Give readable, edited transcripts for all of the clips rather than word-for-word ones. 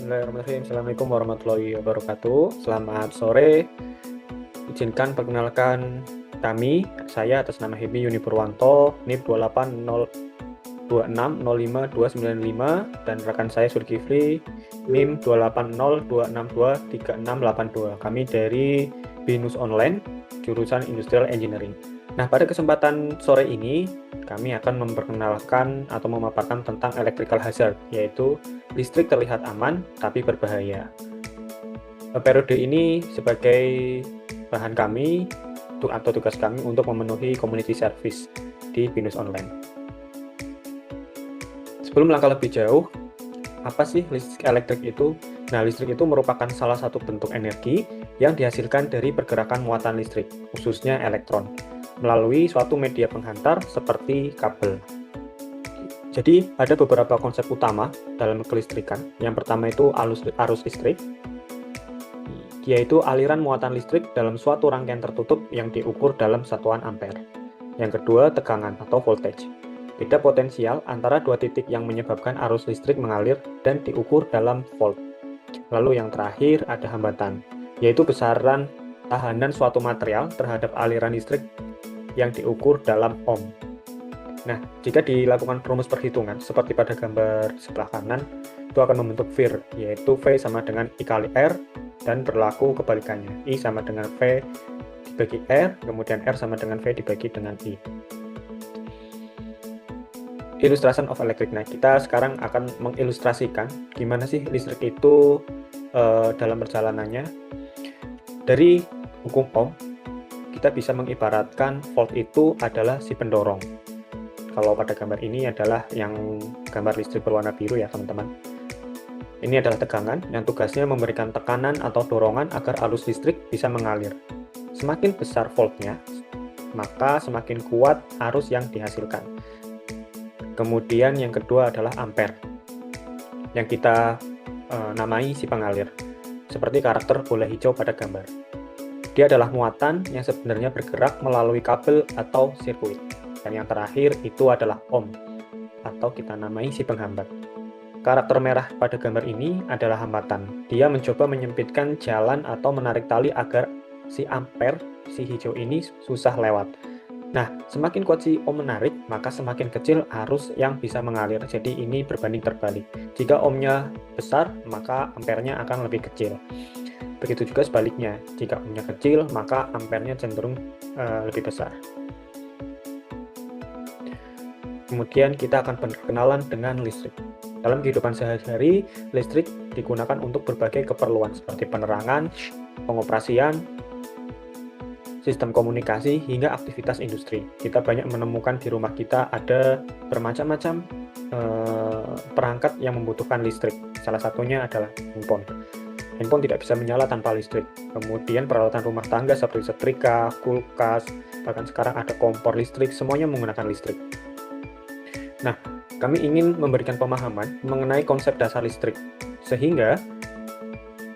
Bismillahirrahmanirrahim. Assalamualaikum warahmatullahi wabarakatuh. Selamat sore. Izinkan perkenalkan kami, saya atas nama Hemi Yuni Purwanto, NIP 28026052595, dan rekan saya Zulkifli, NIM 28026236682. Kami dari Binus Online, jurusan Industrial Engineering. Nah, pada kesempatan sore ini, kami akan memperkenalkan atau memaparkan tentang electrical hazard, yaitu listrik terlihat aman tapi berbahaya. Periode ini sebagai bahan kami atau tugas kami untuk memenuhi community service di Binus Online. Sebelum langkah lebih jauh, apa sih listrik elektrik itu? Nah, listrik itu merupakan salah satu bentuk energi yang dihasilkan dari pergerakan muatan listrik, khususnya elektron, melalui suatu media penghantar seperti kabel. Jadi, ada beberapa konsep utama dalam kelistrikan. Yang pertama itu arus listrik, yaitu aliran muatan listrik dalam suatu rangkaian tertutup yang diukur dalam satuan ampere. Yang kedua, tegangan atau voltage. Beda potensial antara dua titik yang menyebabkan arus listrik mengalir dan diukur dalam volt. Lalu yang terakhir ada hambatan, yaitu besaran tahanan suatu material terhadap aliran listrik yang diukur dalam ohm. Nah, jika dilakukan rumus perhitungan seperti pada gambar sebelah kanan, itu akan membentuk VIR, yaitu V sama dengan I kali R, dan berlaku kebalikannya. I sama dengan V dibagi R, kemudian R sama dengan V dibagi dengan I. Illustration of electric. Nah, kita sekarang akan mengilustrasikan gimana sih listrik itu dalam perjalanannya. Dari hukum Ohm, kita bisa mengibaratkan volt itu adalah si pendorong. Kalau pada gambar ini adalah yang gambar listrik berwarna biru ya teman-teman. Ini adalah tegangan yang tugasnya memberikan tekanan atau dorongan agar arus listrik bisa mengalir. Semakin besar voltnya, maka semakin kuat arus yang dihasilkan. Kemudian yang kedua adalah ampere, yang kita namai si pengalir, seperti karakter bola hijau pada gambar. Dia adalah muatan yang sebenarnya bergerak melalui kabel atau sirkuit. Dan yang terakhir itu adalah ohm, atau kita namai si penghambat. Karakter merah pada gambar ini adalah hambatan. Dia mencoba menyempitkan jalan atau menarik tali agar si ampere, si hijau ini susah lewat. Nah, semakin kuat si ohm menarik, maka semakin kecil arus yang bisa mengalir. Jadi ini berbanding terbalik. Jika ohmnya besar, maka ampernya akan lebih kecil. Begitu juga sebaliknya. Jika ohmnya kecil, maka ampernya cenderung lebih besar. Kemudian kita akan berkenalan dengan listrik. Dalam kehidupan sehari-hari, listrik digunakan untuk berbagai keperluan seperti penerangan, pengoperasian, sistem komunikasi, hingga aktivitas industri. Kita banyak menemukan di rumah kita ada bermacam-macam perangkat yang membutuhkan listrik. Salah satunya adalah handphone. Handphone tidak bisa menyala tanpa listrik. Kemudian peralatan rumah tangga seperti setrika, kulkas, bahkan sekarang ada kompor listrik, semuanya menggunakan listrik. Nah, kami ingin memberikan pemahaman mengenai konsep dasar listrik, sehingga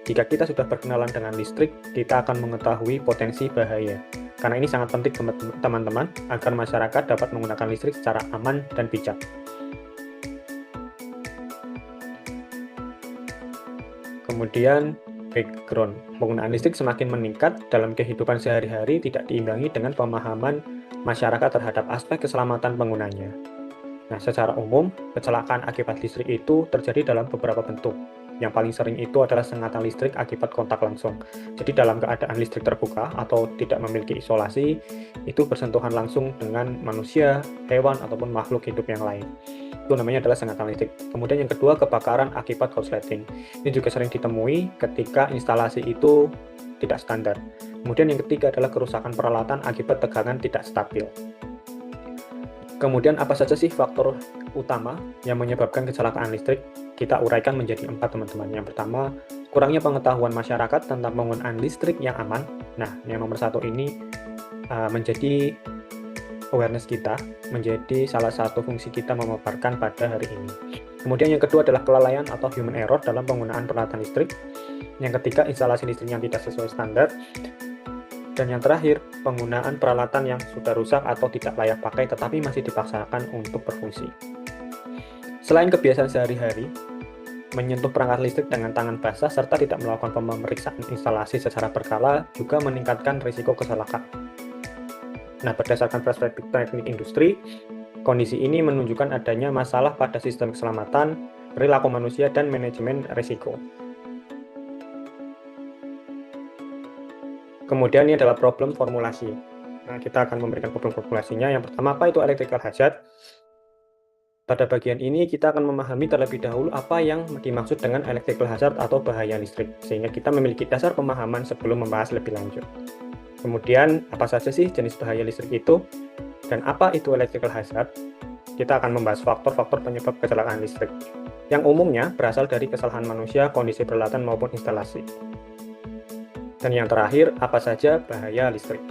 jika kita sudah berkenalan dengan listrik, kita akan mengetahui potensi bahaya. Karena ini sangat penting teman-teman, agar masyarakat dapat menggunakan listrik secara aman dan bijak. Kemudian, background. Penggunaan listrik semakin meningkat dalam kehidupan sehari-hari tidak diimbangi dengan pemahaman masyarakat terhadap aspek keselamatan penggunanya. Nah, secara umum, kecelakaan akibat listrik itu terjadi dalam beberapa bentuk. Yang paling sering itu adalah sengatan listrik akibat kontak langsung. Jadi dalam keadaan listrik terbuka atau tidak memiliki isolasi, itu bersentuhan langsung dengan manusia, hewan, ataupun makhluk hidup yang lain. Itu namanya adalah sengatan listrik. Kemudian yang kedua, kebakaran akibat korsleting. Ini juga sering ditemui ketika instalasi itu tidak standar. Kemudian yang ketiga adalah kerusakan peralatan akibat tegangan tidak stabil. Kemudian apa saja sih faktor utama yang menyebabkan kecelakaan listrik? Kita uraikan menjadi 4 teman-teman. Yang pertama, kurangnya pengetahuan masyarakat tentang penggunaan listrik yang aman. Nah, yang nomor 1 ini menjadi awareness kita, menjadi salah satu fungsi kita memaparkan pada hari ini. Kemudian yang kedua adalah kelalaian atau human error dalam penggunaan peralatan listrik. Yang ketiga, instalasi listrik yang tidak sesuai standar. Dan yang terakhir, penggunaan peralatan yang sudah rusak atau tidak layak pakai tetapi masih dipaksakan untuk berfungsi. Selain kebiasaan sehari-hari, menyentuh perangkat listrik dengan tangan basah serta tidak melakukan pemeriksaan instalasi secara berkala juga meningkatkan risiko kecelakaan. Nah, berdasarkan perspektif teknik industri, kondisi ini menunjukkan adanya masalah pada sistem keselamatan, perilaku manusia, dan manajemen risiko. Kemudian ini adalah problem formulasi. Nah, kita akan memberikan problem formulasinya. Yang pertama, apa itu electrical hazard? Pada bagian ini kita akan memahami terlebih dahulu apa yang dimaksud dengan electrical hazard atau bahaya listrik, sehingga kita memiliki dasar pemahaman sebelum membahas lebih lanjut. Kemudian, apa saja sih jenis bahaya listrik itu, dan apa itu electrical hazard? Kita akan membahas faktor-faktor penyebab kecelakaan listrik, yang umumnya berasal dari kesalahan manusia, kondisi peralatan maupun instalasi. Dan yang terakhir, apa saja bahaya listrik?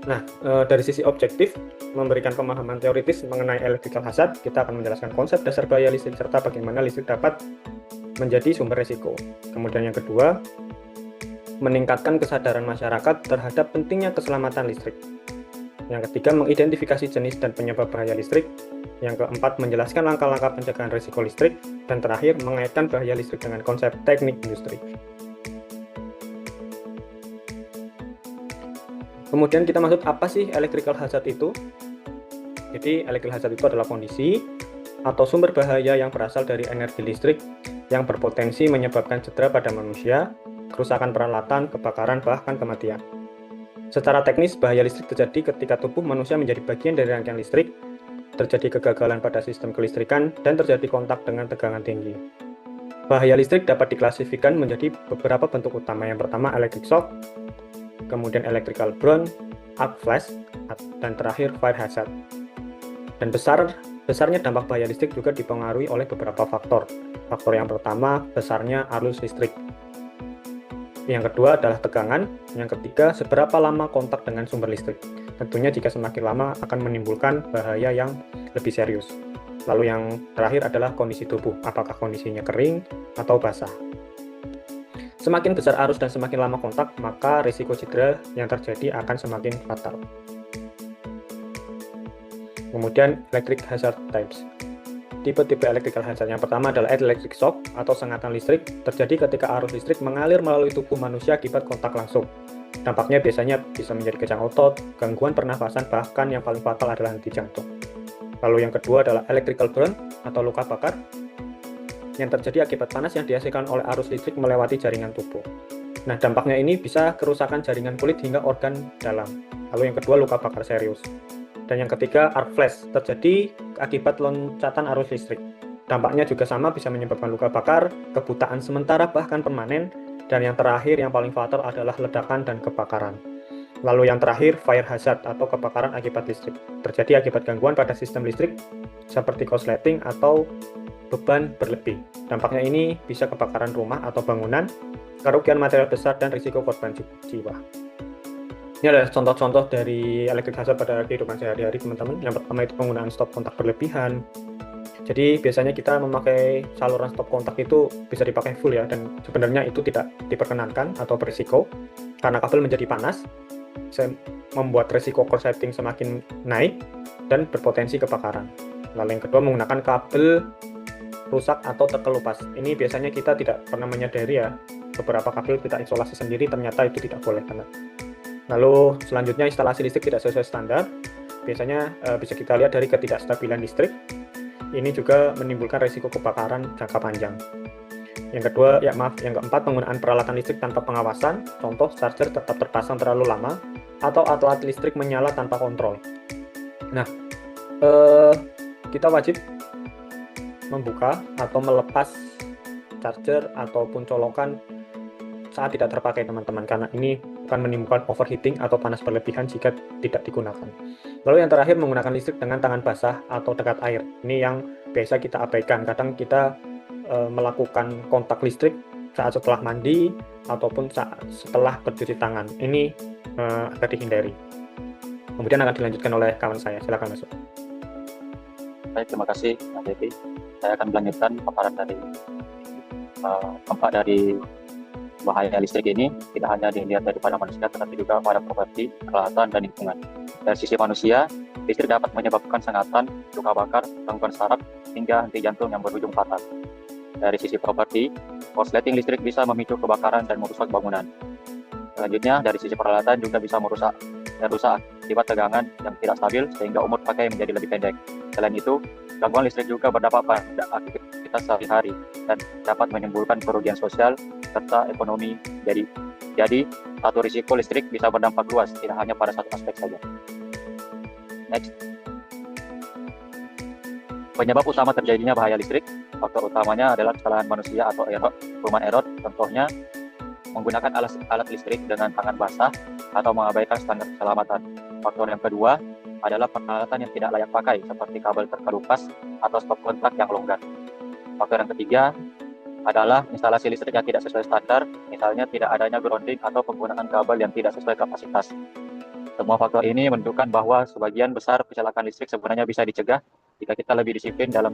Nah, dari sisi objektif, memberikan pemahaman teoritis mengenai electrical hazard, kita akan menjelaskan konsep dasar bahaya listrik serta bagaimana listrik dapat menjadi sumber risiko. Kemudian yang kedua, meningkatkan kesadaran masyarakat terhadap pentingnya keselamatan listrik. Yang ketiga, mengidentifikasi jenis dan penyebab bahaya listrik. Yang keempat, menjelaskan langkah-langkah pencegahan risiko listrik. Dan terakhir, mengaitkan bahaya listrik dengan konsep teknik industri. Kemudian kita maksud apa sih electrical hazard itu? Jadi electrical hazard itu adalah kondisi atau sumber bahaya yang berasal dari energi listrik yang berpotensi menyebabkan cedera pada manusia, kerusakan peralatan, kebakaran, bahkan kematian. Secara teknis, bahaya listrik terjadi ketika tubuh manusia menjadi bagian dari rangkaian listrik, terjadi kegagalan pada sistem kelistrikan, dan terjadi kontak dengan tegangan tinggi. Bahaya listrik dapat diklasifikasikan menjadi beberapa bentuk utama. Yang pertama, electric shock, kemudian electrical burn, arc flash, dan terakhir fire hazard. Dan besarnya dampak bahaya listrik juga dipengaruhi oleh beberapa faktor. Faktor yang pertama, besarnya arus listrik. Yang kedua adalah tegangan. Yang ketiga, seberapa lama kontak dengan sumber listrik. Tentunya jika semakin lama akan menimbulkan bahaya yang lebih serius. Lalu yang terakhir adalah kondisi tubuh, apakah kondisinya kering atau basah. Semakin besar arus dan semakin lama kontak, maka risiko cedera yang terjadi akan semakin fatal. Kemudian electric hazard types. Tipe-tipe electrical hazard yang pertama adalah electric shock atau sengatan listrik, terjadi ketika arus listrik mengalir melalui tubuh manusia akibat kontak langsung. Dampaknya biasanya bisa menjadi kejang otot, gangguan pernafasan, bahkan yang paling fatal adalah henti jantung. Lalu yang kedua adalah electrical burn atau luka bakar, yang terjadi akibat panas yang dihasilkan oleh arus listrik melewati jaringan tubuh. Nah, dampaknya ini bisa kerusakan jaringan kulit hingga organ dalam. Lalu yang kedua, luka bakar serius. Dan yang ketiga, arc flash, terjadi akibat loncatan arus listrik. Dampaknya juga sama, bisa menyebabkan luka bakar, kebutaan sementara bahkan permanen, dan yang terakhir yang paling fatal adalah ledakan dan kebakaran. Lalu yang terakhir, fire hazard atau kebakaran akibat listrik. Terjadi akibat gangguan pada sistem listrik seperti korsleting atau beban berlebih. Dampaknya ini bisa kebakaran rumah atau bangunan, kerugian material besar, dan risiko korban jiwa. Ini adalah contoh-contoh dari electric hazard pada kehidupan sehari-hari, teman-teman. Yang pertama itu penggunaan stop kontak berlebihan. Jadi biasanya kita memakai saluran stop kontak itu bisa dipakai full ya, dan sebenarnya itu tidak diperkenankan atau berisiko karena kabel menjadi panas, membuat risiko korsleting semakin naik dan berpotensi kebakaran. Lalu yang kedua, menggunakan kabel rusak atau terkelupas. Ini biasanya kita tidak pernah menyadari ya, beberapa kabel kita isolasi sendiri, ternyata itu tidak boleh banget. Lalu selanjutnya, instalasi listrik tidak sesuai standar. Biasanya bisa kita lihat dari ketidakstabilan listrik. Ini juga menimbulkan risiko kebakaran jangka panjang. Yang keempat, penggunaan peralatan listrik tanpa pengawasan. Contoh, charger tetap terpasang terlalu lama atau alat listrik menyala tanpa kontrol. Nah, kita wajib membuka atau melepas charger ataupun colokan saat tidak terpakai, teman-teman, karena ini akan menimbulkan overheating atau panas berlebihan jika tidak digunakan. Lalu yang terakhir, menggunakan listrik dengan tangan basah atau dekat air. Ini yang biasa kita abaikan. Kadang kita melakukan kontak listrik saat setelah mandi ataupun saat setelah bercuci tangan. Ini agar dihindari. Kemudian akan dilanjutkan oleh kawan saya. Silakan masuk. Baik, terima kasih Mas Devi. Saya akan melanjutkan paparan dari dampak dari bahaya listrik ini tidak hanya dilihat daripada manusia, tetapi juga pada properti, peralatan, dan lingkungan. Dari sisi manusia, listrik dapat menyebabkan sengatan, luka bakar, gangguan saraf, hingga henti jantung yang berujung fatal. Dari sisi properti, korsleting listrik bisa memicu kebakaran dan merusak bangunan. Selanjutnya, dari sisi peralatan juga bisa merusak akibat tegangan yang tidak stabil sehingga umur pakai menjadi lebih pendek. Selain itu, gangguan listrik juga berdampak pada aktivitas sehari-hari dan dapat menimbulkan kerugian sosial serta ekonomi. Jadi, satu risiko listrik bisa berdampak luas, tidak hanya pada satu aspek saja. Next. Penyebab utama terjadinya bahaya listrik, faktor utamanya adalah kesalahan manusia atau human error, contohnya menggunakan alat listrik dengan tangan basah atau mengabaikan standar keselamatan. Faktor yang kedua adalah peralatan yang tidak layak pakai, seperti kabel terkelupas atau stop kontak yang longgar. Faktor yang ketiga adalah instalasi listrik yang tidak sesuai standar, misalnya tidak adanya grounding atau penggunaan kabel yang tidak sesuai kapasitas. Semua faktor ini menunjukkan bahwa sebagian besar kecelakaan listrik sebenarnya bisa dicegah jika kita lebih disiplin dan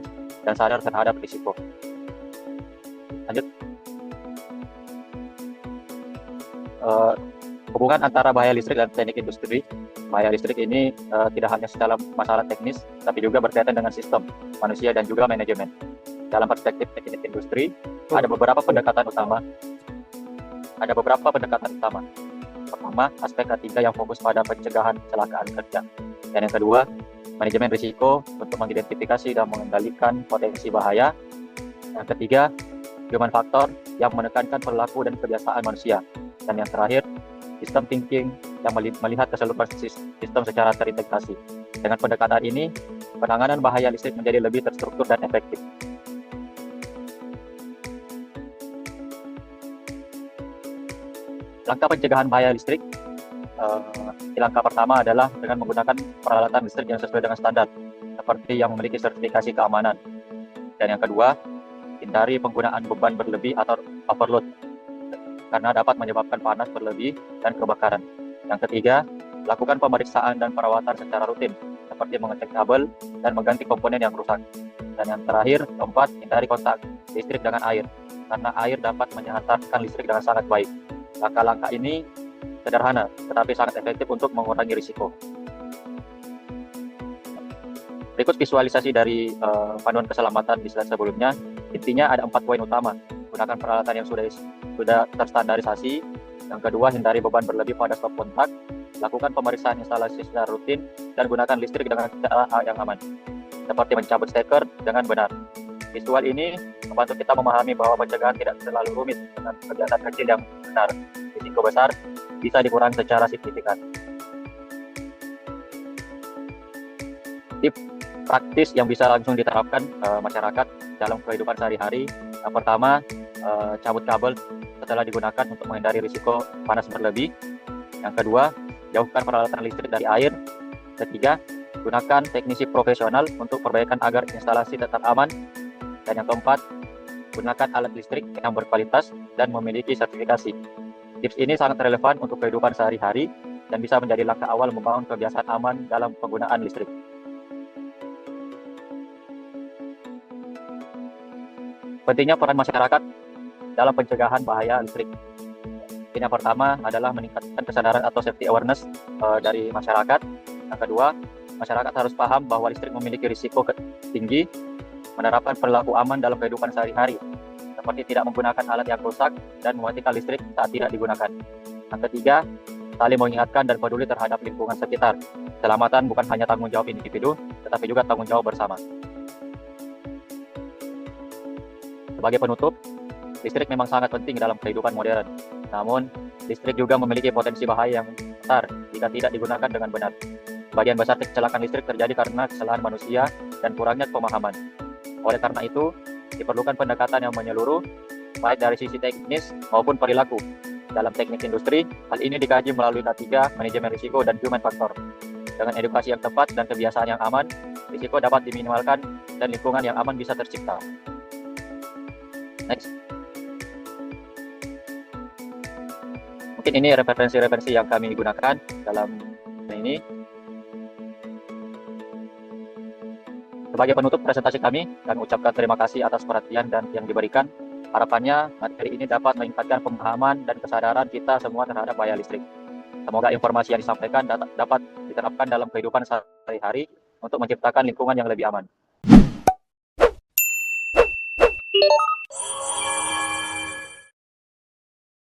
sadar terhadap risiko. Lanjut. Hubungan antara bahaya listrik dan teknik industri. Bahaya listrik ini tidak hanya secara masalah teknis, tapi juga berkaitan dengan sistem, manusia, dan juga manajemen. Dalam perspektif teknik industri, ada beberapa pendekatan utama. Pertama, aspek ketiga yang fokus pada pencegahan kecelakaan kerja. Dan yang kedua, manajemen risiko untuk mengidentifikasi dan mengendalikan potensi bahaya. Yang ketiga, human factor yang menekankan perilaku dan kebiasaan manusia. Dan yang terakhir, system thinking yang melihat keseluruhan sistem secara terintegrasi. Dengan pendekatan ini, penanganan bahaya listrik menjadi lebih terstruktur dan efektif. Langkah pencegahan bahaya listrik. Langkah pertama adalah dengan menggunakan peralatan listrik yang sesuai dengan standar, seperti yang memiliki sertifikasi keamanan. Dan yang kedua, hindari penggunaan beban berlebih atau overload, karena dapat menyebabkan panas berlebih dan kebakaran. Yang ketiga, lakukan pemeriksaan dan perawatan secara rutin, seperti mengecek kabel dan mengganti komponen yang rusak. Dan yang terakhir, keempat, hindari kontak listrik dengan air, karena air dapat menyantarkan listrik dengan sangat baik. Langkah-langkah ini sederhana, tetapi sangat efektif untuk mengurangi risiko. Berikut visualisasi dari panduan keselamatan di slide sebelumnya. Intinya ada 4 poin utama. Gunakan peralatan yang sudah terstandarisasi. Yang kedua, hindari beban berlebih pada stop kontak. Lakukan pemeriksaan instalasi secara rutin dan gunakan listrik dengan cara yang aman, seperti mencabut steker dengan benar. Visual ini membantu kita memahami bahwa pencegahan tidak terlalu rumit dengan kegiatan kecil yang benar. Risiko besar bisa dikurangi secara signifikan. Tips praktis yang bisa langsung diterapkan masyarakat dalam kehidupan sehari-hari. Yang pertama, cabut kabel setelah digunakan untuk menghindari risiko panas berlebih. Yang kedua, jauhkan peralatan listrik dari air. Ketiga, gunakan teknisi profesional untuk perbaikan agar instalasi tetap aman. Dan yang keempat, gunakan alat listrik yang berkualitas dan memiliki sertifikasi. Tips ini sangat relevan untuk kehidupan sehari-hari dan bisa menjadi langkah awal membangun kebiasaan aman dalam penggunaan listrik. Pentingnya peran masyarakat dalam pencegahan bahaya listrik. Yang pertama adalah meningkatkan kesadaran atau safety awareness dari masyarakat. Yang kedua, masyarakat harus paham bahwa listrik memiliki risiko tinggi, menerapkan perilaku aman dalam kehidupan sehari-hari, seperti tidak menggunakan alat yang rusak dan mematikan listrik saat tidak digunakan. Yang ketiga, saling mengingatkan dan peduli terhadap lingkungan sekitar. Keselamatan bukan hanya tanggung jawab individu, tetapi juga tanggung jawab bersama. Sebagai penutup, listrik memang sangat penting dalam kehidupan modern. Namun, listrik juga memiliki potensi bahaya yang besar jika tidak digunakan dengan benar. Sebagian besar kecelakaan listrik terjadi karena kesalahan manusia dan kurangnya pemahaman. Oleh karena itu, diperlukan pendekatan yang menyeluruh, baik dari sisi teknis maupun perilaku. Dalam teknik industri, hal ini dikaji melalui K3, manajemen risiko, dan human factor. Dengan edukasi yang tepat dan kebiasaan yang aman, risiko dapat diminimalkan dan lingkungan yang aman bisa tercipta. Next. Mungkin ini referensi-referensi yang kami gunakan dalam ini. Sebagai penutup presentasi kami ucapkan terima kasih atas perhatian dan yang diberikan. Harapannya materi ini dapat meningkatkan pemahaman dan kesadaran kita semua terhadap bahaya listrik. Semoga informasi yang disampaikan dapat diterapkan dalam kehidupan sehari-hari untuk menciptakan lingkungan yang lebih aman.